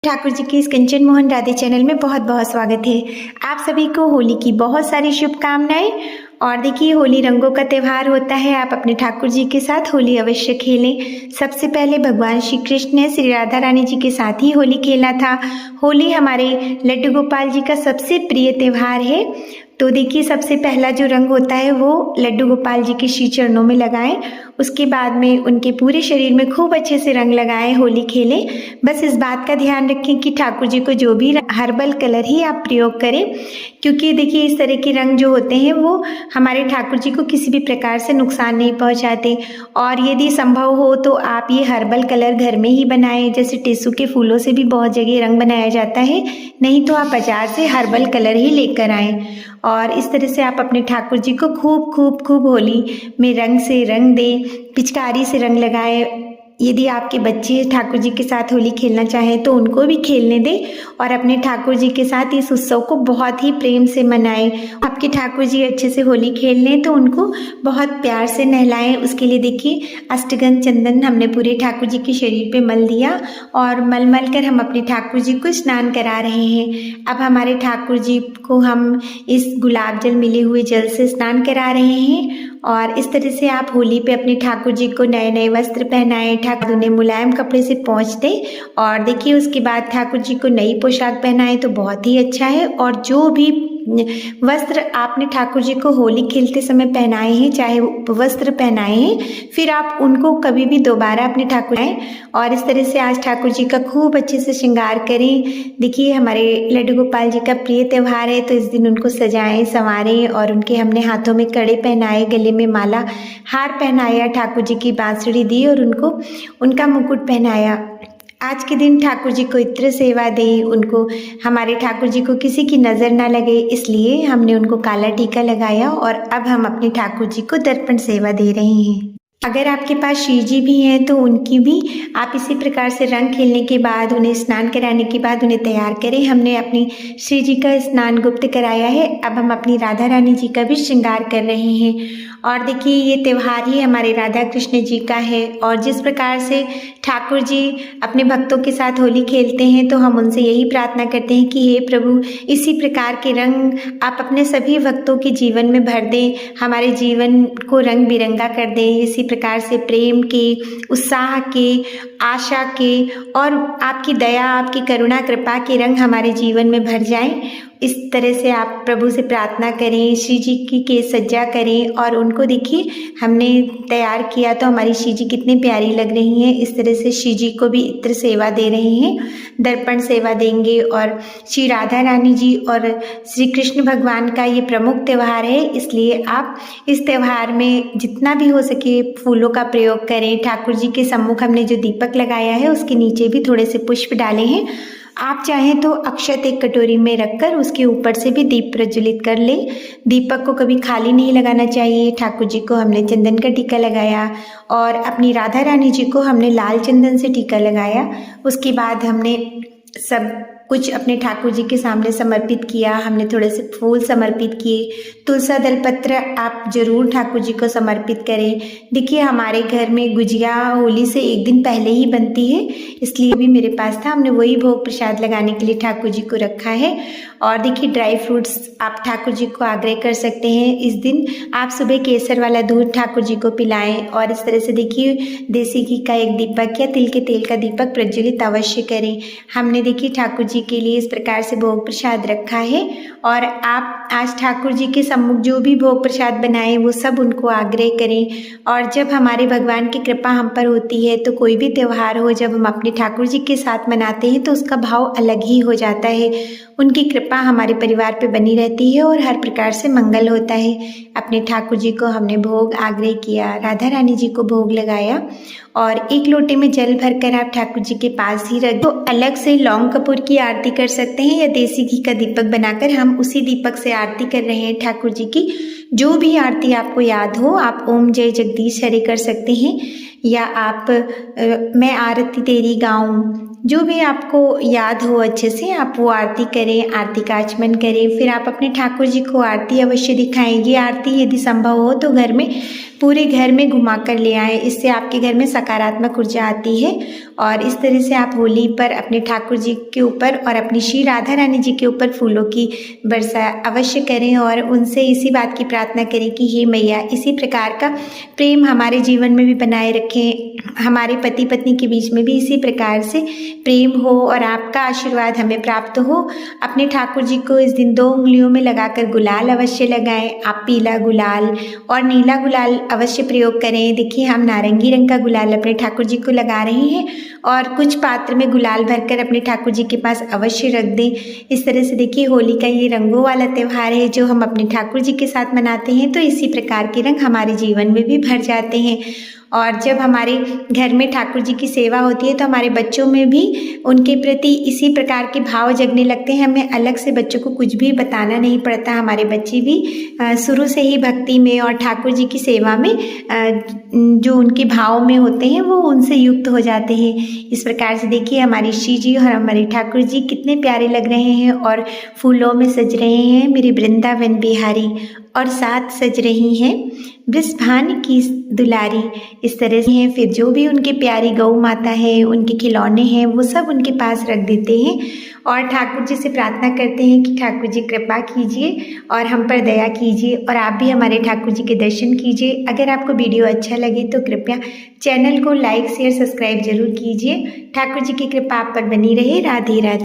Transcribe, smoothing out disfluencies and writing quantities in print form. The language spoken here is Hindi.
ठाकुर जी के इस कंचन मोहन राधे चैनल में बहुत बहुत स्वागत है। आप सभी को होली की बहुत सारी शुभकामनाएं। और देखिए, होली रंगों का त्यौहार होता है। आप अपने ठाकुर जी के साथ होली अवश्य खेलें। सबसे पहले भगवान श्री कृष्ण ने श्री राधा रानी जी के साथ ही होली खेला था। होली हमारे लड्डू गोपाल जी का सबसे प्रिय त्यौहार है। तो देखिए, सबसे पहला जो रंग होता है वो लड्डू गोपाल जी के श्री चरणों में लगाएं। उसके बाद में उनके पूरे शरीर में खूब अच्छे से रंग लगाएं, होली खेलें। बस इस बात का ध्यान रखें कि ठाकुर जी को जो भी हर्बल कलर ही आप प्रयोग करें, क्योंकि देखिए इस तरह के रंग जो होते हैं वो हमारे ठाकुर जी को किसी भी प्रकार से नुकसान नहीं पहुंचाते। और यदि संभव हो तो आप ये हर्बल कलर घर में ही बनाएं। जैसे टेसू के फूलों से भी बहुत जगह रंग बनाया जाता है, नहीं तो आप बाजार से हर्बल कलर ही लेकर आएं। और इस तरह से आप अपने ठाकुर जी को खूब खूब खूब होली में रंग से रंग दें, पिचकारी से रंग लगाएं। यदि आपके बच्चे ठाकुर जी के साथ होली खेलना चाहें तो उनको भी खेलने दें और अपने ठाकुर जी के साथ इस उत्सव को बहुत ही प्रेम से मनाएं। आपके ठाकुर जी अच्छे से होली खेल लें तो उनको बहुत प्यार से नहलाएं। उसके लिए देखिए, अष्टगंध चंदन हमने पूरे ठाकुर जी के शरीर पे मल दिया और मल मल कर हम अपने ठाकुर जी को स्नान करा रहे हैं। अब हमारे ठाकुर जी को हम इस गुलाब जल मिले हुए जल से स्नान करा रहे हैं। और इस तरह से आप होली पे अपने ठाकुर जी को नए नए वस्त्र पहनाएं, ठाकुर उन्हें मुलायम कपड़े से पोंछ दें। और देखिए, उसके बाद ठाकुर जी को नई पोशाक पहनाएं तो बहुत ही अच्छा है। और जो भी वस्त्र आपने ठाकुर जी को होली खेलते समय पहनाए हैं, चाहे वो वस्त्र पहनाए हैं, फिर आप उनको कभी भी दोबारा अपने ठाकुर आए। और इस तरह से आज ठाकुर जी का खूब अच्छे से श्रृंगार करें। देखिए, हमारे लड्डू गोपाल जी का प्रिय त्यौहार है, तो इस दिन उनको सजाएं संवारें। और उनके हमने हाथों में कड़े पहनाए, गले में माला हार पहनाया, ठाकुर जी की बांसुरी दी और उनको उनका मुकुट पहनाया। आज के दिन ठाकुर जी को इत्र सेवा दें। उनको, हमारे ठाकुर जी को किसी की नज़र ना लगे, इसलिए हमने उनको काला टीका लगाया। और अब हम अपने ठाकुर जी को दर्पण सेवा दे रहे हैं। अगर आपके पास श्री जी भी हैं तो उनकी भी आप इसी प्रकार से रंग खेलने के बाद, उन्हें स्नान कराने के बाद उन्हें तैयार करें। हमने अपनी श्री जी का स्नान गुप्त कराया है, अब हम अपनी राधा रानी जी का भी श्रृंगार कर रहे हैं। और देखिए, ये त्यौहार ही हमारे राधा कृष्ण जी का है। और जिस प्रकार से ठाकुर जी अपने भक्तों के साथ होली खेलते हैं, तो हम उनसे यही प्रार्थना करते हैं कि हे प्रभु, इसी प्रकार के रंग आप अपने सभी भक्तों के जीवन में भर दें, हमारे जीवन को रंग बिरंगा कर दें। इसी प्रकार से प्रेम के, उत्साह के, आशा के और आपकी दया, आपकी करुणा कृपा के रंग हमारे जीवन में भर जाएं। इस तरह से आप प्रभु से प्रार्थना करें, श्री जी की केस सज्जा करें। और उनको देखिए, हमने तैयार किया तो हमारी श्री जी कितनी प्यारी लग रही हैं। इस तरह से श्री जी को भी इत्र सेवा दे रहे हैं, दर्पण सेवा देंगे। और श्री राधा रानी जी और श्री कृष्ण भगवान का ये प्रमुख त्यौहार है, इसलिए आप इस त्यौहार में जितना भी हो सके फूलों का प्रयोग करें। ठाकुर जी के सम्मुख हमने जो दीपक लगाया है उसके नीचे भी थोड़े से पुष्प डाले हैं। आप चाहें तो अक्षत एक कटोरी में रखकर उसके ऊपर से भी दीप प्रज्वलित कर लें। दीपक को कभी खाली नहीं लगाना चाहिए। ठाकुर जी को हमने चंदन का टीका लगाया और अपनी राधा रानी जी को हमने लाल चंदन से टीका लगाया। उसके बाद हमने सब कुछ अपने ठाकुर जी के सामने समर्पित किया। हमने थोड़े से फूल समर्पित किए। तुलसा दल पत्र आप जरूर ठाकुर जी को समर्पित करें। देखिए, हमारे घर में गुजिया होली से एक दिन पहले ही बनती है, इसलिए भी मेरे पास था, हमने वही भोग प्रसाद लगाने के लिए ठाकुर जी को रखा है। और देखिए, ड्राई फ्रूट्स आप ठाकुर जी को आग्रह कर सकते हैं। इस दिन आप सुबह केसर वाला दूध ठाकुर जी को पिलाएं। और इस तरह से देखिए, देसी घी का एक दीपक या तिल के तेल का दीपक प्रज्वलित अवश्य करें। हमने देखिए ठाकुर जी के लिए इस प्रकार से भोग प्रसाद रखा है। और आप आज ठाकुर जी के सम्मुख जो भी भोग प्रसाद बनाएं वो सब उनको आग्रह करें। और जब हमारे भगवान की कृपा हम पर होती है, तो कोई भी त्यौहार हो जब हम अपने ठाकुर जी के साथ मनाते हैं तो उसका भाव अलग ही हो जाता है। उनकी कृपा हमारे परिवार पे बनी रहती है और हर प्रकार से मंगल होता है। अपने ठाकुर जी को हमने भोग आग्रह किया, राधा रानी जी को भोग लगाया। और एक लोटे में जल भरकर आप ठाकुर जी के पास ही रख दो। अलग से लौंग कपूर की आरती कर सकते हैं या देसी घी का दीपक बनाकर हम उसी दीपक से आरती कर रहे हैं ठाकुर जी की। जो भी आरती आपको याद हो, आप ओम जय जगदीश हरे कर सकते हैं, या आप मैं आरती तेरी गाऊं, जो भी आपको याद हो अच्छे से आप वो आरती करें, आरती का आचमन करें। फिर आप अपने ठाकुर जी को आरती अवश्य दिखाएं। ये आरती यदि संभव हो तो घर में पूरे घर में घुमा कर ले आएँ, इससे आपके घर में सकारात्मक ऊर्जा आती है। और इस तरह से आप होली पर अपने ठाकुर जी के ऊपर और अपनी श्री राधा रानी जी के ऊपर फूलों की वर्षा अवश्य करें और उनसे इसी बात की प्रार्थना करें कि हे मैया इसी प्रकार का प्रेम हमारे जीवन में भी बनाए रखें, हमारे पति पत्नी के बीच में भी इसी प्रकार से प्रेम हो और आपका आशीर्वाद हमें प्राप्त हो। अपने ठाकुर जी को इस दिन 2 उंगलियों में लगाकर गुलाल अवश्य लगाएं। आप पीला गुलाल और नीला गुलाल अवश्य प्रयोग करें। देखिए हम नारंगी रंग का गुलाल अपने ठाकुर जी को लगा रहे हैं और कुछ पात्र में गुलाल भरकर अपने ठाकुर जी के पास अवश्य रख दें। इस तरह से देखिए होली का ये रंगों वाला त्यौहार है जो हम अपने ठाकुर जी के साथ मनाते हैं, तो इसी प्रकार के रंग हमारे जीवन में भी भर जाते हैं। और जब हमारे घर में ठाकुर जी की सेवा होती है तो हमारे बच्चों में भी उनके प्रति इसी प्रकार के भाव जगने लगते हैं। हमें अलग से बच्चों को कुछ भी बताना नहीं पड़ता, हमारे बच्चे भी शुरू से ही भक्ति में और ठाकुर जी की सेवा में जो उनके भाव में होते हैं वो उनसे युक्त हो जाते हैं। इस प्रकार से देखिए हमारी श्री जी और हमारे ठाकुर जी कितने प्यारे लग रहे हैं और फूलों में सज रहे हैं मेरे वृंदावन बिहारी, और साथ सज रही हैं वृषभान की दुलारी। इस तरह से हैं। फिर जो भी उनके प्यारी गौ माता है, उनके खिलौने हैं, वो सब उनके पास रख देते हैं और ठाकुर जी से प्रार्थना करते हैं कि ठाकुर जी कृपा कीजिए और हम पर दया कीजिए और आप भी हमारे ठाकुर जी के दर्शन कीजिए। अगर आपको वीडियो अच्छा लगे तो कृपया चैनल को लाइक शेयर सब्सक्राइब जरूर कीजिए। ठाकुर जी की कृपा आप पर बनी रहे। राधे राधे।